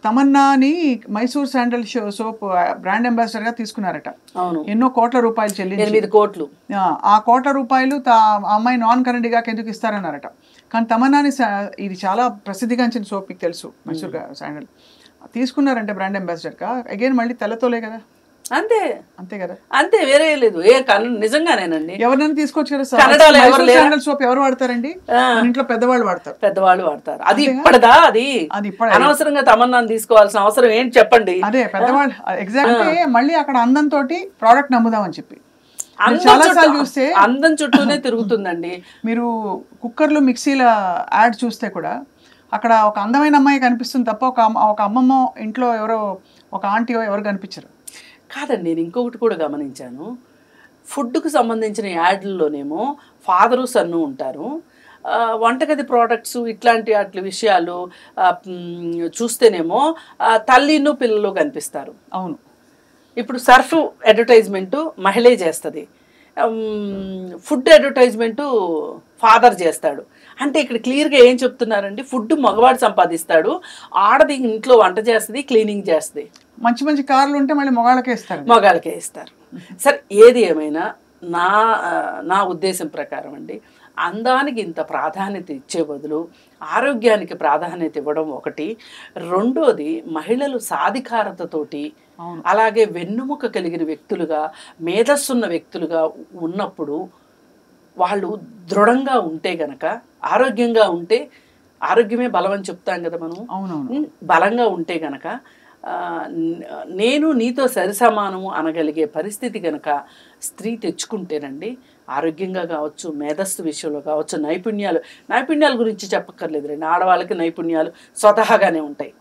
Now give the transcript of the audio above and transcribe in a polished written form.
తమన్నాని Mysore sandal soap brand ambassador గా తీసుకున్నారట. ఎన్నో కోట్ల రూపాయలు చెల్లించి 8 కోట్లు. ఆ కోట్ల రూపాయలు అమ్మాయి నాన్ కరెంట్గా ఎందుకు ఇస్తారన్నారట. కానీ తమన్నాని ఇది చాలా ప్రసిద్ధిగాంచిన సోప్, మీకు తెలుసు, మైసూర్ శాండల్ తీసుకున్నారంటే బ్రాండ్ అంబాసిడర్ గా. అగైన్ మళ్ళీ తెల్లతోలే కదా, అంతే అంతే కదా, అంతే, వేరే లేదు. నిజంగానేనండి. ఎవరినైనా తీసుకోవచ్చు కదా. సోప్ ఎవరు వాడతారండి? ఇంట్లో పెద్దవాళ్ళు వాడతారు. అది ఇప్పటిదా, అది అనవసరంగా తమన్నాన్ని తీసుకోవాల్సిన అవసరం ఏంటి చెప్పండి? అదే పెద్దవాళ్ళు ఎగ్జాక్ట్. మళ్ళీ అక్కడ అందంతో ప్రోడక్ట్ నమ్ముదామని చెప్పి చాలాసార్లు చూస్తే అందం చుట్టూనే తిరుగుతుందండి. మీరు కుక్కర్లు మిక్సీల యాడ్ చూస్తే కూడా అక్కడ ఒక అందమైన అమ్మాయి కనిపిస్తుంది తప్ప ఒక అమ్మమ్మ ఇంట్లో ఎవరో ఒక ఆంటీయో ఎవరు కనిపించరు. కాదండి, నేను ఇంకొకటి కూడా గమనించాను. ఫుడ్కు సంబంధించిన యాడ్లలోనేమో ఫాదరు సన్ను ఉంటారు. వంటగది ప్రోడక్ట్స్ ఇట్లాంటి అట్ల విషయాలు చూస్తేనేమో తల్లిను పిల్లలు కనిపిస్తారు. అవును. ఇప్పుడు సర్ఫ్ అడ్వర్టైజ్మెంటు మహిళే చేస్తుంది, ఫుడ్ అడ్వర్టైజ్మెంటు ఫాదర్ చేస్తాడు. అంటే ఇక్కడ క్లియర్గా ఏం చెప్తున్నారండి, ఫుడ్ మగవాడు సంపాదిస్తాడు, ఆడది ఇంట్లో వంట చేస్తుంది, క్లీనింగ్ చేస్తుంది. మంచి మంచి కార్లు ఉంటే మళ్ళీ మగాళ్ళకే ఇస్తారు. సరే, ఏది ఏమైనా నా ఉద్దేశం ప్రకారం అండి, అందానికి ఇంత ప్రాధాన్యత ఇచ్చే బదులు ఆరోగ్యానికి ప్రాధాన్యత ఇవ్వడం ఒకటి. రెండోది, మహిళలు సాధికారతతోటి అలాగే వెన్నుముక కలిగిన వ్యక్తులుగా, మేధస్సున్న వ్యక్తులుగా ఉన్నప్పుడు వాళ్ళు దృఢంగా ఉంటే గనక, ఆరోగ్యంగా ఉంటే, ఆరోగ్యమే బలం అని చెప్తాం కదా మనం. బలంగా ఉంటే గనక నేను నీతో సరిసమానము అనగలిగే పరిస్థితి కనుక స్త్రీ తెచ్చుకుంటేనండి, ఆరోగ్యంగా కావచ్చు, మేధస్సు విషయంలో కావచ్చు, నైపుణ్యాల గురించి చెప్పక్కర్లేదు రండి. ఆడవాళ్ళకి నైపుణ్యాలు స్వతహాగానే ఉంటాయి.